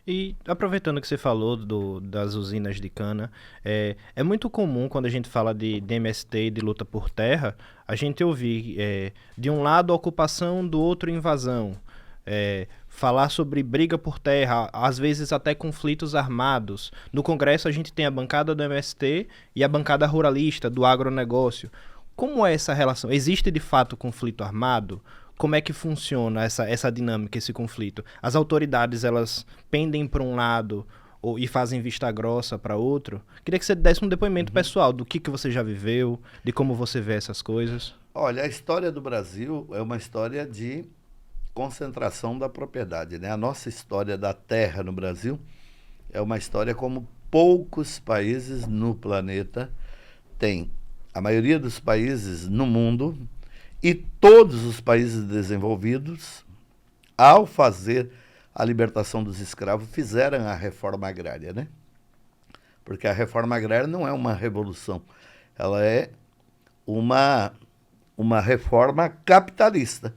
E aproveitando que você falou das usinas de cana, é muito comum quando a gente fala de MST e de luta por terra, a gente ouvir de um lado ocupação, do outro invasão. Falar sobre briga por terra, às vezes até conflitos armados. No Congresso a gente tem a bancada do MST e a bancada ruralista, do agronegócio. Como é essa relação? Existe de fato conflito armado? Como é que funciona essa dinâmica, esse conflito? As autoridades, elas pendem para um lado e fazem vista grossa para outro? Queria que você desse um depoimento Uhum. pessoal do que você já viveu, de como você vê essas coisas. Olha, a história do Brasil é uma história de concentração da propriedade, né? A nossa história da terra no Brasil é uma história como poucos países no planeta têm. A maioria dos países no mundo e todos os países desenvolvidos, ao fazer a libertação dos escravos, fizeram a reforma agrária, né? Porque a reforma agrária não é uma revolução, ela é uma, uma reforma capitalista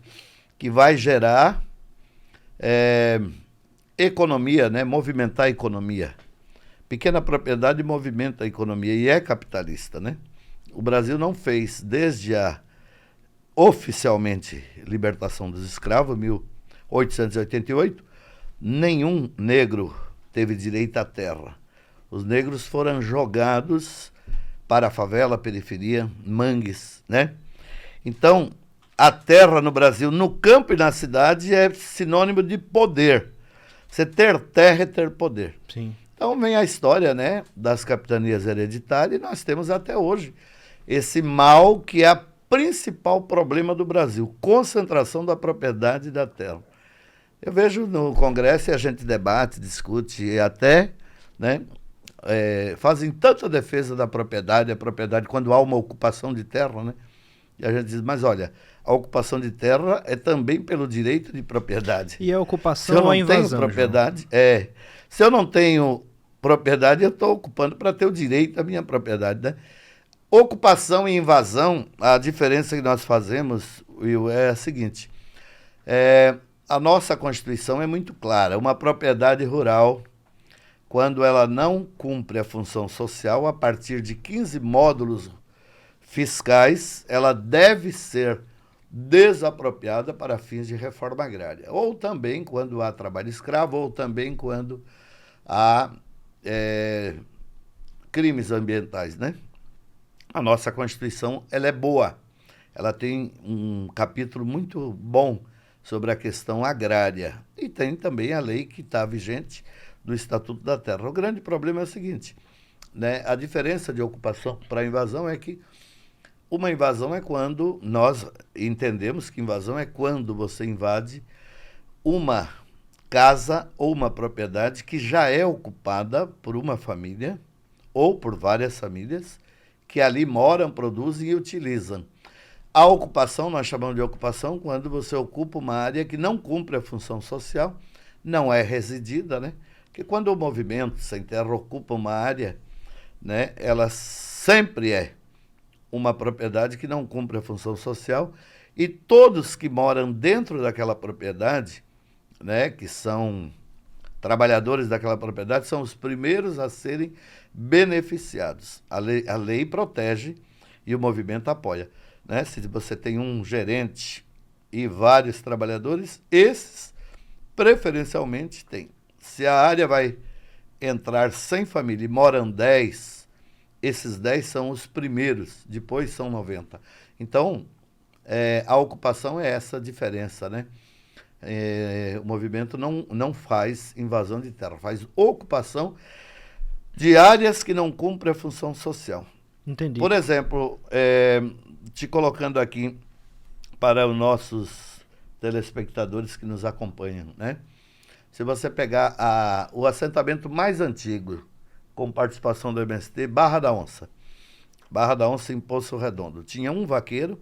que vai gerar é, economia, né? Movimentar a economia. Pequena propriedade movimenta a economia e é capitalista, né? O Brasil não fez, desde a oficialmente libertação dos escravos, 1888, nenhum negro teve direito à terra. Os negros foram jogados para a favela, a periferia, mangues, né? Então, a terra no Brasil, no campo e na cidade, é sinônimo de poder. Você ter terra é ter poder. Sim. Então vem a história, né, das capitanias hereditárias e nós temos até hoje esse mal que é o principal problema do Brasil, concentração da propriedade da terra. Eu vejo no Congresso e a gente debate, discute e até, né, fazem tanta defesa da propriedade, a propriedade quando há uma ocupação de terra, né? E a gente diz, mas olha, a ocupação de terra é também pelo direito de propriedade. E a Se eu ocupação ou a não tenho invasão, João? propriedade, se eu não tenho propriedade, eu estou ocupando para ter o direito à minha propriedade, né? Ocupação e invasão, a diferença que nós fazemos, Will, é a seguinte: a nossa Constituição é muito clara. Uma propriedade rural, quando ela não cumpre a função social, a partir de 15 módulos fiscais, ela deve ser desapropriada para fins de reforma agrária. Ou também quando há trabalho escravo, ou também quando há crimes ambientais, né? A nossa Constituição, ela é boa. Ela tem um capítulo muito bom sobre a questão agrária. E tem também a lei que está vigente do Estatuto da Terra. O grande problema é o seguinte, né? A diferença de ocupação para invasão é que uma invasão é quando nós entendemos que invasão é quando você invade uma casa ou uma propriedade que já é ocupada por uma família ou por várias famílias que ali moram, produzem e utilizam. A ocupação, nós chamamos de ocupação, quando você ocupa uma área que não cumpre a função social, não é residida, né? Porque quando o movimento sem terra ocupa uma área, né, ela sempre é uma propriedade que não cumpre a função social e todos que moram dentro daquela propriedade, né, que são trabalhadores daquela propriedade, são os primeiros a serem beneficiados. A lei protege e o movimento apoia, né? Se você tem um gerente e vários trabalhadores, esses preferencialmente têm. Se a área vai entrar sem família e moram 10, esses 10 são os primeiros, depois são 90. Então, a ocupação é essa diferença, né? O movimento não faz invasão de terra, faz ocupação de áreas que não cumprem a função social. Entendi. Por exemplo, te colocando aqui para os nossos telespectadores que nos acompanham, né? Se você pegar o assentamento mais antigo, com participação do MST, Barra da Onça em Poço Redondo, tinha um vaqueiro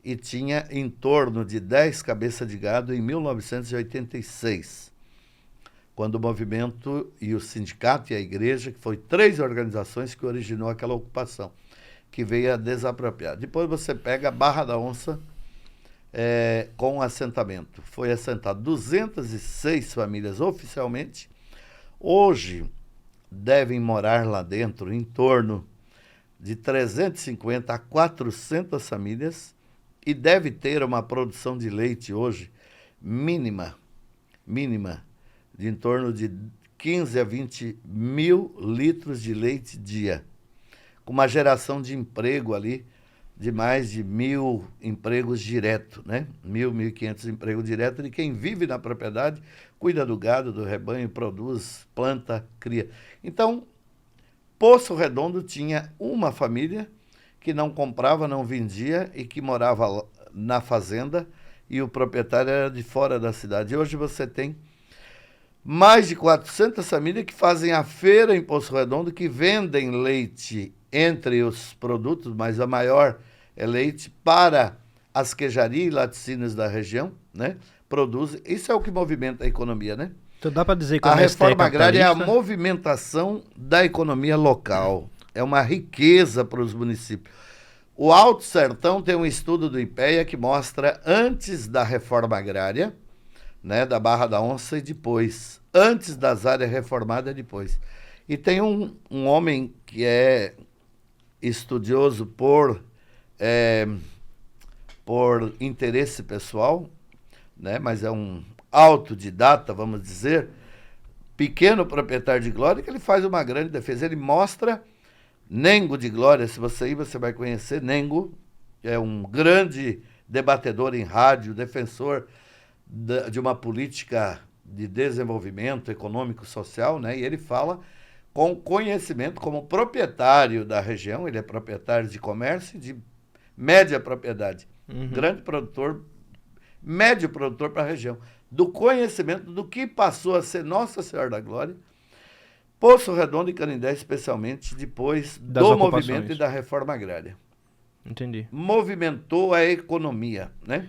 e tinha em torno de 10 cabeças de gado em 1986, quando o movimento e o sindicato e a igreja, que foi 3 organizações que originou aquela ocupação, que veio a desapropriar. Depois você pega a Barra da Onça com assentamento. Foi assentado 206 famílias oficialmente Hoje, devem morar lá dentro em torno de 350 a 400 famílias e deve ter uma produção de leite hoje mínima, de em torno de 15 a 20 mil litros de leite dia, com uma geração de emprego ali de mais de 1.000 empregos direto, né? 1.500 empregos direto de quem vive na propriedade, cuida do gado, do rebanho, produz, planta, cria. Então, Poço Redondo tinha uma família que não comprava, não vendia e que morava na fazenda e o proprietário era de fora da cidade. Hoje você tem mais de 400 famílias que fazem a feira em Poço Redondo, que vendem leite entre os produtos, mas a maior é leite para as queijarias e laticínios da região, né? Produzem. Isso é o que movimenta a economia, né? Então dá para dizer que a reforma agrária é a capitalista? movimentação da economia local. É uma riqueza para os municípios. O Alto Sertão tem um estudo do IPEA que mostra antes da reforma agrária, né, da Barra da Onça e depois, antes das áreas reformadas e depois. E tem um homem que é estudioso por interesse pessoal, né, mas é um autodidata, vamos dizer, pequeno proprietário de Glória, que ele faz uma grande defesa. Ele mostra Nengo de Glória, se você ir, você vai conhecer Nengo, é um grande debatedor em rádio, defensor de uma política de desenvolvimento econômico social, né? E ele fala com conhecimento como proprietário da região, ele é proprietário de comércio de média propriedade, grande produtor, médio produtor para a região, do conhecimento do que passou a ser Nossa Senhora da Glória, Poço Redondo e Canindé, especialmente depois do movimento e da reforma agrária. Entendi. Movimentou a economia, né?